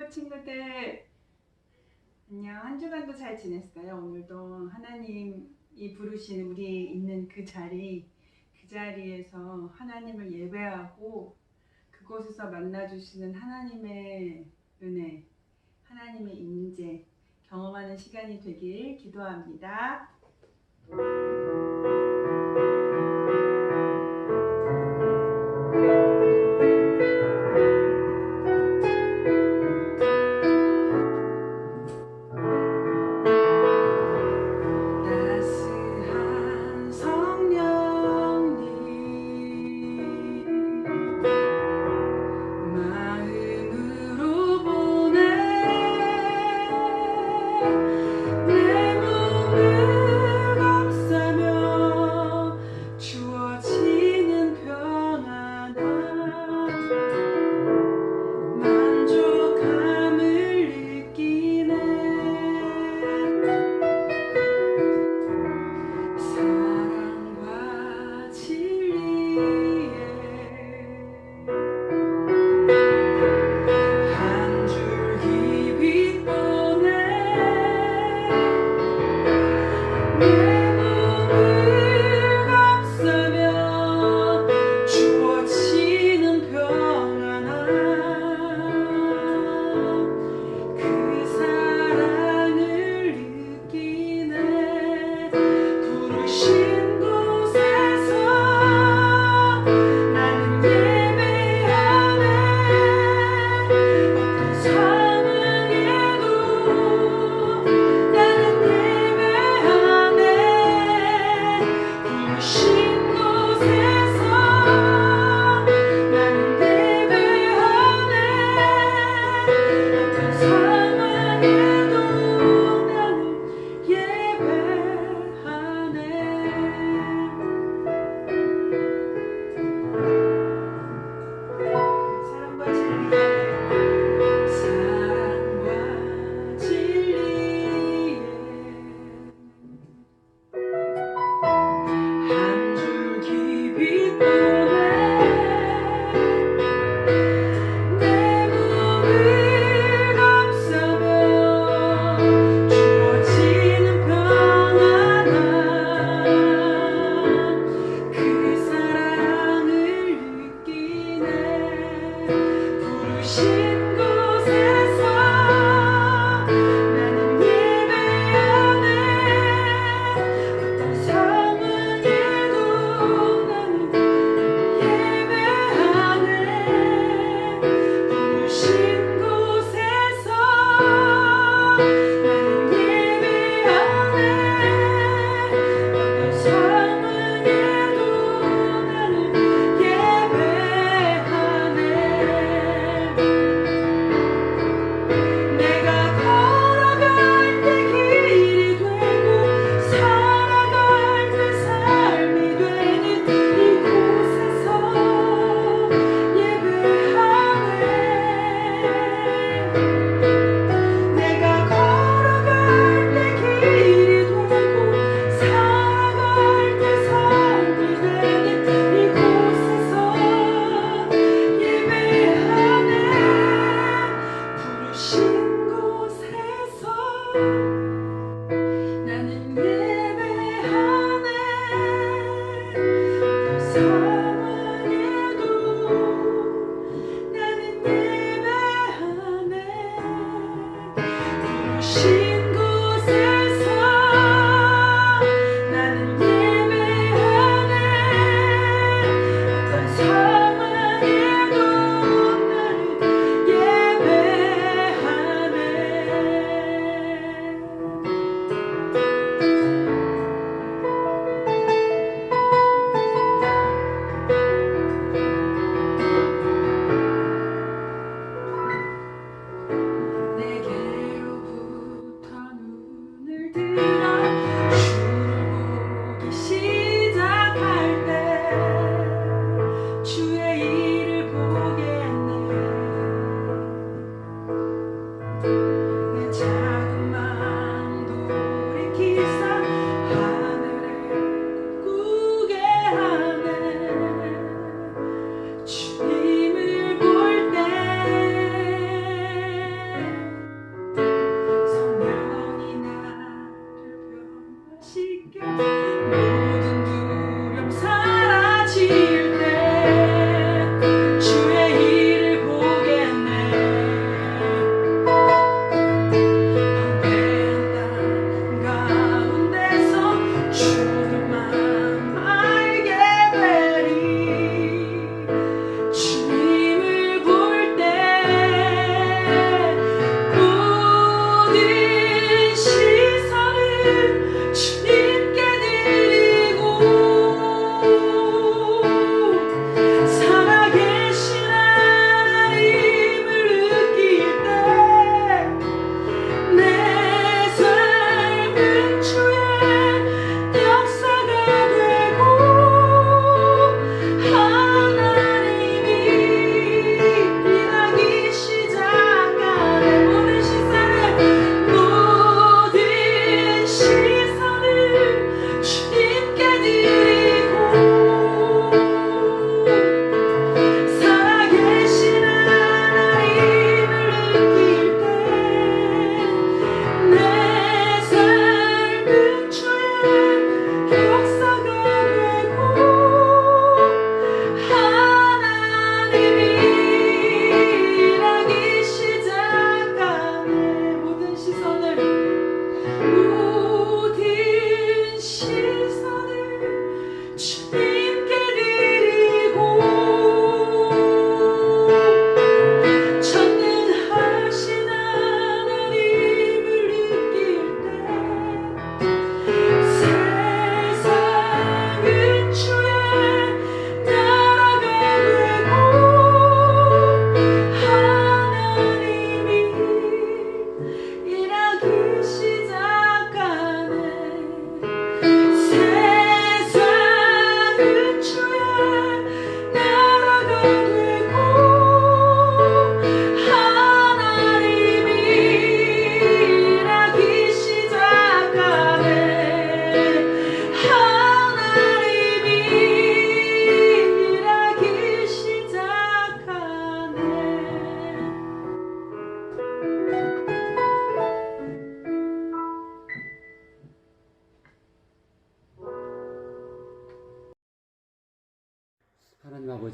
친구들, 안녕. 한 주간도 잘 지냈어요? 오늘도 하나님이 부르신 우리 있는 그 자리에서 하나님을 예배하고 그곳에서 만나주시는 하나님의 은혜, 하나님의 임재 경험하는 시간이 되길 기도합니다.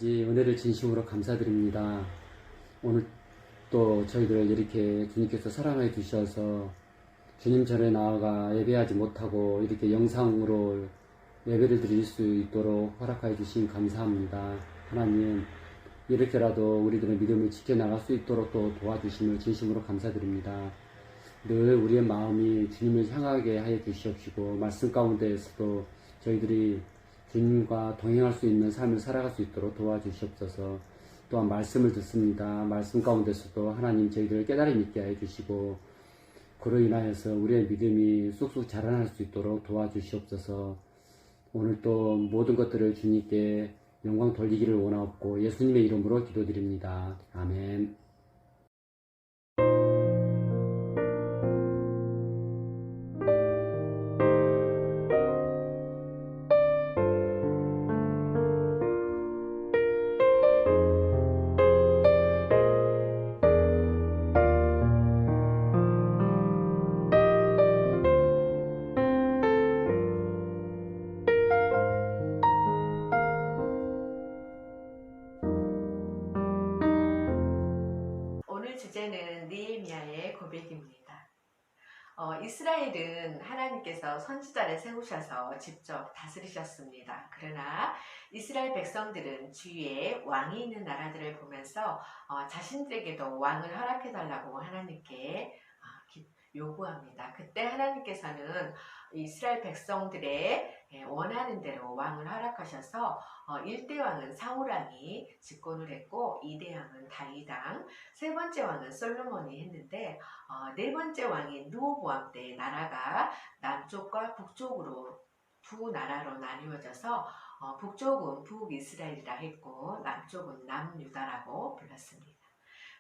아버지, 은혜를 진심으로 감사드립니다. 오늘 또 저희들을 이렇게 주님께서 사랑해 주셔서 주님 전에 나아가 예배하지 못하고 이렇게 영상으로 예배를 드릴 수 있도록 허락하여 주신 감사합니다. 하나님, 이렇게라도 우리들의 믿음을 지켜나갈 수 있도록 또 도와주심을 진심으로 감사드립니다. 늘 우리의 마음이 주님을 향하게 하여 주시옵시고, 말씀 가운데에서도 저희들이 주님과 동행할 수 있는 삶을 살아갈 수 있도록 도와주시옵소서. 또한 말씀을 듣습니다. 말씀 가운데서도 하나님 저희들을 깨달음 있게 하여 주시고, 그로 인하여서 우리의 믿음이 쑥쑥 자라날 수 있도록 도와주시옵소서. 오늘 또 모든 것들을 주님께 영광 돌리기를 원하옵고 예수님의 이름으로 기도드립니다. 아멘. 오늘 주제는 느헤미야의 고백입니다. 이스라엘은 하나님께서 선지자를 세우셔서 직접 다스리셨습니다. 그러나 이스라엘 백성들은 주위에 왕이 있는 나라들을 보면서 자신들에게도 왕을 허락해달라고 하나님께 요구합니다. 그때 하나님께서는 이스라엘 백성들의 원하는 대로 왕을 허락하셔서 1대 왕은 사울왕이 집권을 했고 2대 왕은 다윗왕, 세 번째 왕은 솔로몬이 했는데 네 번째 왕인 르호보암 때 나라가 남쪽과 북쪽으로 두 나라로 나뉘어져서 북쪽은 북이스라엘이라 했고 남쪽은 남유다라고 불렀습니다.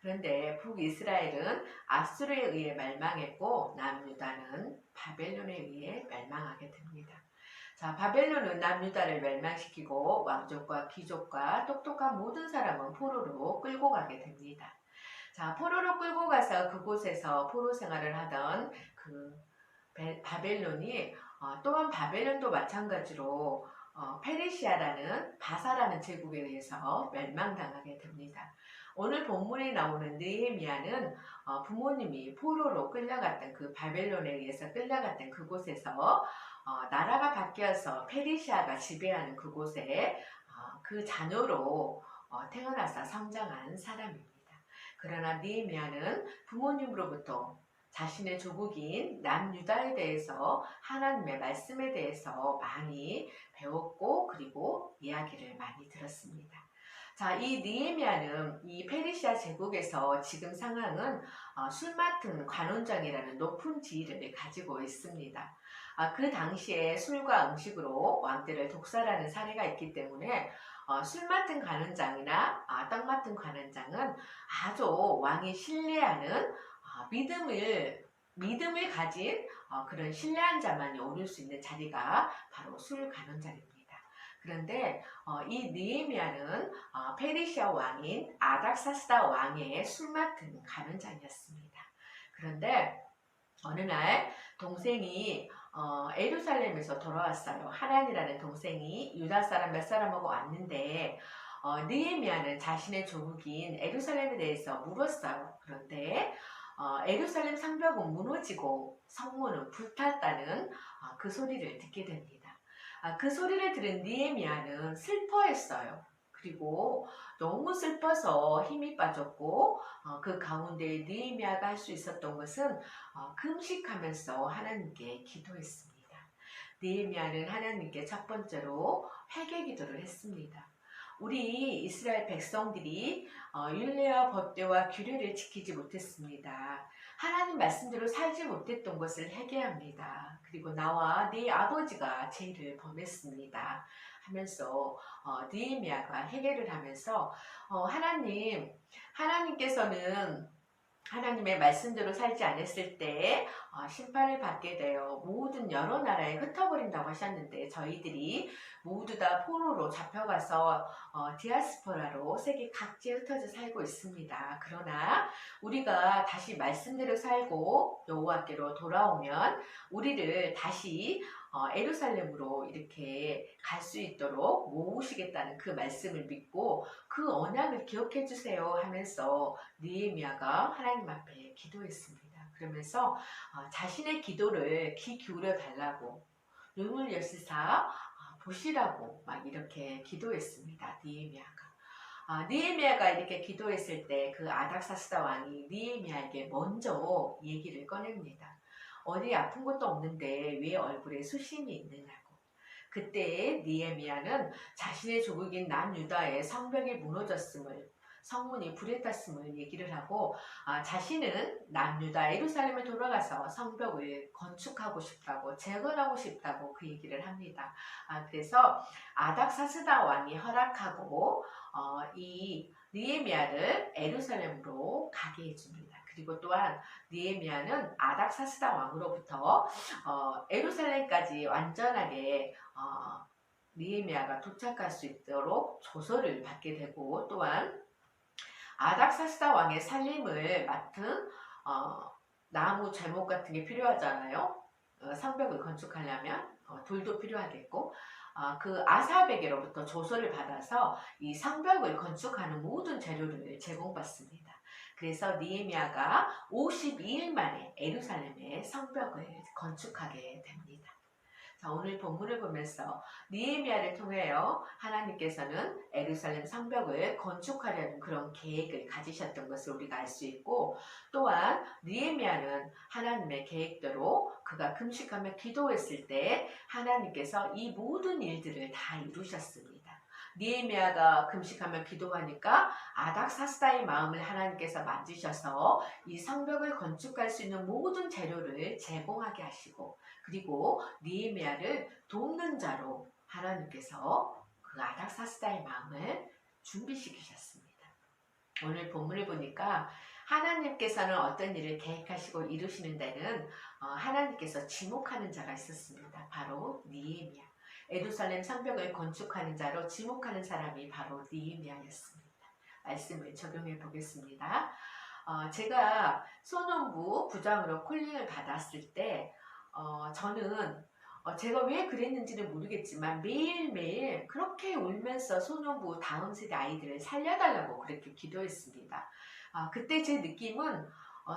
그런데 북이스라엘은 아수르에 의해 멸망했고 남유다는 바벨론에 의해 멸망하게 됩니다. 자, 바벨론은 남유다를 멸망시키고 왕족과 귀족과 똑똑한 모든 사람은 포로로 끌고 가게 됩니다. 자, 포로로 끌고 가서 그곳에서 포로 생활을 하던 그 바벨론이 또한 바벨론도 마찬가지로 페르시아라는 바사라는 제국에 의해서 멸망당하게 됩니다. 오늘 본문에 나오는 느헤미야는 부모님이 포로로 끌려갔던 그 바벨론에 의해서 끌려갔던 그곳에서 나라가 바뀌어서 페르시아가 지배하는 그곳에 그 자녀로 태어나서 성장한 사람입니다. 그러나 느헤미야는 부모님으로부터 자신의 조국인 남유다에 대해서 하나님의 말씀에 대해서 많이 배웠고 그리고 이야기를 많이 들었습니다. 자, 이 느헤미야는 이 페르시아 제국에서 지금 상황은 술 맡은 관원장이라는 높은 지위를 가지고 있습니다. 그 당시에 술과 음식으로 왕들을 독살하는 사례가 있기 때문에 술 맡은 관원장이나 떡 맡은 관원장은 아주 왕이 신뢰하는 믿음을 가진 그런 신뢰한 자만이 오를 수 있는 자리가 바로 술 관원장입니다. 그런데 이 느헤미야는 페르시아 왕인 아닥사스다 왕의 술 맡은 관원장이었습니다. 그런데 어느 날 동생이 예루살렘에서 돌아왔어요. 하난이라는 동생이 유다 사람 몇 사람하고 왔는데 느헤미야는 자신의 조국인 예루살렘에 대해서 물었어요. 그런데 예루살렘 성벽은 무너지고 성문은 불탔다는 그 소리를 듣게 됩니다. 그 소리를 들은 느헤미야는 슬퍼했어요. 그리고 너무 슬퍼서 힘이 빠졌고 그 가운데 느헤미야가 할 수 있었던 것은 금식하면서 하나님께 기도했습니다. 느헤미야는 하나님께 첫 번째로 회개 기도를 했습니다. 우리 이스라엘 백성들이 율례와 법대와 규례를 지키지 못했습니다. 하나님 말씀대로 살지 못했던 것을 회개합니다. 그리고 나와 네 아버지가 죄를 범했습니다 하면서 느헤미야가 회개를 하면서 하나님께서는 하나님의 말씀대로 살지 않았을 때 심판을 받게 되어 모든 여러 나라에 흩어버린다고 하셨는데 저희들이 모두 다 포로로 잡혀가서 디아스포라로 세계 각지에 흩어져 살고 있습니다. 그러나 우리가 다시 말씀대로 살고 여호와께로 돌아오면 우리를 다시 예루살렘으로 이렇게 갈 수 있도록 모으시겠다는 그 말씀을 믿고 그 언약을 기억해 주세요 하면서 느헤미야가 하나님 앞에 기도했습니다. 그러면서 자신의 기도를 귀 기울여 달라고 눈을 여시사 보시라고 막 이렇게 기도했습니다. 느헤미야가 이렇게 기도했을 때 그 아닥사스다 왕이 느헤미야에게 먼저 얘기를 꺼냅니다. 어디 아픈 것도 없는데 왜 얼굴에 수심이 있느냐고. 그때 느헤미야는 자신의 조국인 남유다의 성벽이 무너졌음을, 성문이 불에 탔음을 얘기를 하고 자신은 남유다 예루살렘에 돌아가서 성벽을 건축하고 싶다고, 재건하고 싶다고 그 얘기를 합니다. 그래서 아닥사스다 왕이 허락하고 이 느헤미야를 예루살렘으로 가게 해줍니다. 그리고 또한 느헤미야는 아닥사스다 왕으로부터 예루살렘까지 완전하게 느헤미야가 도착할 수 있도록 조서를 받게 되고, 또한 아닥사스다 왕의 살림을 맡은 나무 제목 같은 게 필요하잖아요. 성벽을 건축하려면 돌도 필요하겠고, 그 아삽에게로부터 조서를 받아서 이 성벽을 건축하는 모든 재료를 제공받습니다. 그래서 느헤미야가 52일 만에 예루살렘의 성벽을 건축하게 됩니다. 자, 오늘 본문을 보면서 느헤미야를 통하여 하나님께서는 예루살렘 성벽을 건축하려는 그런 계획을 가지셨던 것을 우리가 알 수 있고, 또한 느헤미야는 하나님의 계획대로 그가 금식하며 기도했을 때 하나님께서 이 모든 일들을 다 이루셨습니다. 느헤미야가 금식하며 기도하니까 아닥사스다의 마음을 하나님께서 만지셔서 이 성벽을 건축할 수 있는 모든 재료를 제공하게 하시고, 그리고 느헤미야를 돕는 자로 하나님께서 그 아닥사스다의 마음을 준비시키셨습니다. 오늘 본문을 보니까 하나님께서는 어떤 일을 계획하시고 이루시는 데는 하나님께서 지목하는 자가 있었습니다. 바로 느헤미야. 예루살렘 성벽을 건축하는 자로 지목하는 사람이 바로 느헤미야였습니다. 말씀을 적용해 보겠습니다. 제가 소년부 부장으로 콜링을 받았을 때 저는 제가 왜 그랬는지는 모르겠지만 매일매일 그렇게 울면서 소년부 다음 세대 아이들을 살려달라고 그렇게 기도했습니다. 그때 제 느낌은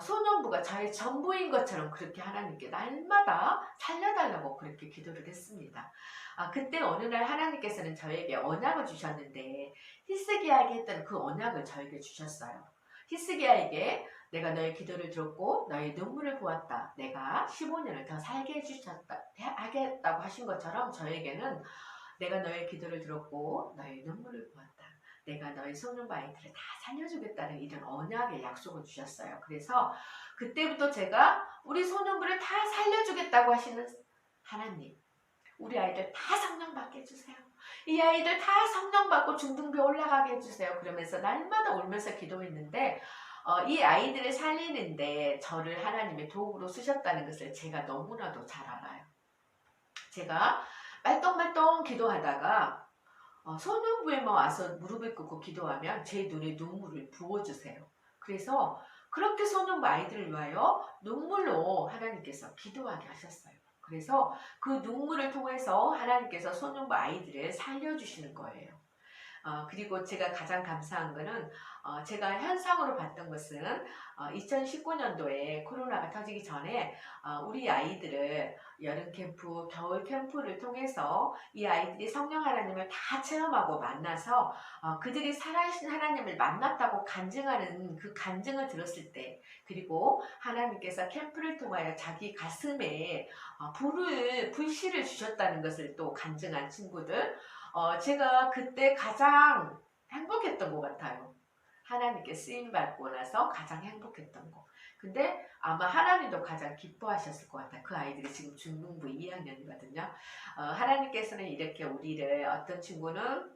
소년부가 저의 전부인 것처럼 그렇게 하나님께 날마다 살려달라고 그렇게 기도를 했습니다. 그때 어느 날 하나님께서는 저에게 언약을 주셨는데 히스기야에게 했던 그 언약을 저에게 주셨어요. 히스기야에게 내가 너의 기도를 들었고 너의 눈물을 보았다. 내가 15년을 더 살게 하겠다고 하신 것처럼 저에게는 내가 너의 기도를 들었고 너의 눈물을 보았다. 내가 너의 소년부 아이들을 다 살려주겠다는 이런 언약의 약속을 주셨어요. 그래서 그때부터 제가 우리 소년부를 다 살려주겠다고 하시는 하나님, 우리 아이들 다 성령 받게 해주세요. 이 아이들 다 성령 받고 중등부에 올라가게 해주세요. 그러면서 날마다 울면서 기도했는데 이 아이들을 살리는데 저를 하나님의 도구로 쓰셨다는 것을 제가 너무나도 잘 알아요. 제가 말똥말똥 기도하다가 소년부에만 와서 무릎을 꿇고 기도하면 제 눈에 눈물을 부어주세요. 그래서 그렇게 소년부 아이들을 위하여 눈물로 하나님께서 기도하게 하셨어요. 그래서 그 눈물을 통해서 하나님께서 소년부 아이들을 살려주시는 거예요. 그리고 제가 가장 감사한 거는 제가 현상으로 봤던 것은 2019년도에 코로나가 터지기 전에 우리 아이들을 여름 캠프, 겨울 캠프를 통해서 이 아이들이 성령 하나님을 다 체험하고 만나서 그들이 살아계신 하나님을 만났다고 간증하는 그 간증을 들었을 때, 그리고 하나님께서 캠프를 통하여 자기 가슴에 불씨를 주셨다는 것을 또 간증한 친구들, 제가 그때 가장 행복했던 것 같아요. 하나님께 쓰임받고 나서 가장 행복했던 거. 근데 아마 하나님도 가장 기뻐하셨을 것 같아요. 그 아이들이 지금 중등부 2학년이거든요. 하나님께서는 이렇게 우리를, 어떤 친구는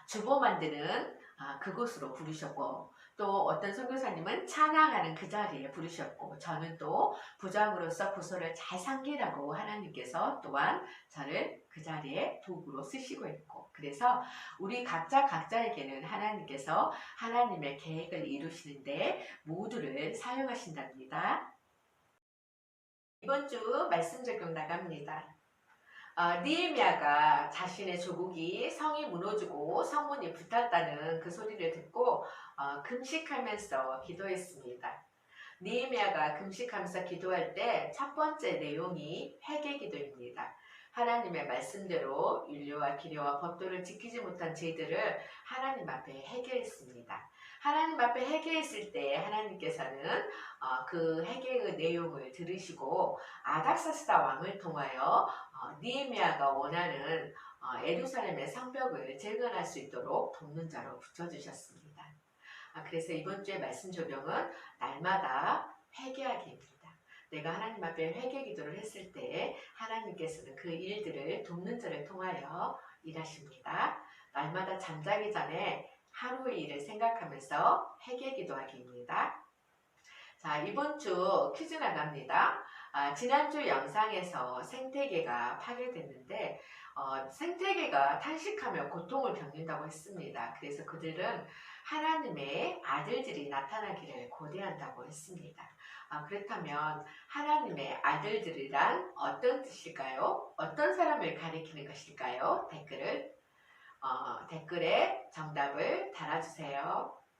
주보 만드는 그곳으로 부르셨고, 또 어떤 선교사님은 찬양하는 그 자리에 부르셨고, 저는 또 부장으로서 부서를 잘 섬기라고 하나님께서 또한 저를 그 자리에 도구로 쓰시고 있고, 그래서 우리 각자에게는 하나님께서 하나님의 계획을 이루시는데 모두를 사용하신답니다. 이번 주 말씀 적용 나갑니다. 느헤미야가 자신의 조국이 성이 무너지고 성문이 붙었다는 그 소리를 듣고 금식하면서 기도했습니다. 느헤미야가 금식하면서 기도할 때 첫 번째 내용이 회개 기도입니다. 하나님의 말씀대로 율례와 기례와 법도를 지키지 못한 죄들을 하나님 앞에 회개했습니다. 하나님 앞에 회개했을 때 하나님께서는 그 회개의 내용을 들으시고 아닥사스다 왕을 통하여 느헤미야가 원하는 예루살렘의 성벽을 재건할 수 있도록 돕는 자로 붙여주셨습니다. 그래서 이번 주의 말씀 적용은 날마다 회개하기입니다. 내가 하나님 앞에 회개 기도를 했을 때 하나님께서는 그 일들을 돕는 자를 통하여 일하십니다. 날마다 잠자기 전에 하루의 일을 생각하면서 회개 기도하기입니다. 자, 이번 주 퀴즈 나갑니다. 지난주 영상에서 생태계가 파괴됐는데 생태계가 탄식하며 고통을 겪는다고 했습니다. 그래서 그들은 하나님의 아들들이 나타나기를 고대한다고 했습니다. 그렇다면 하나님의 아들들이란 어떤 뜻일까요? 어떤 사람을 가리키는 것일까요? 댓글에 정답을 달아주세요.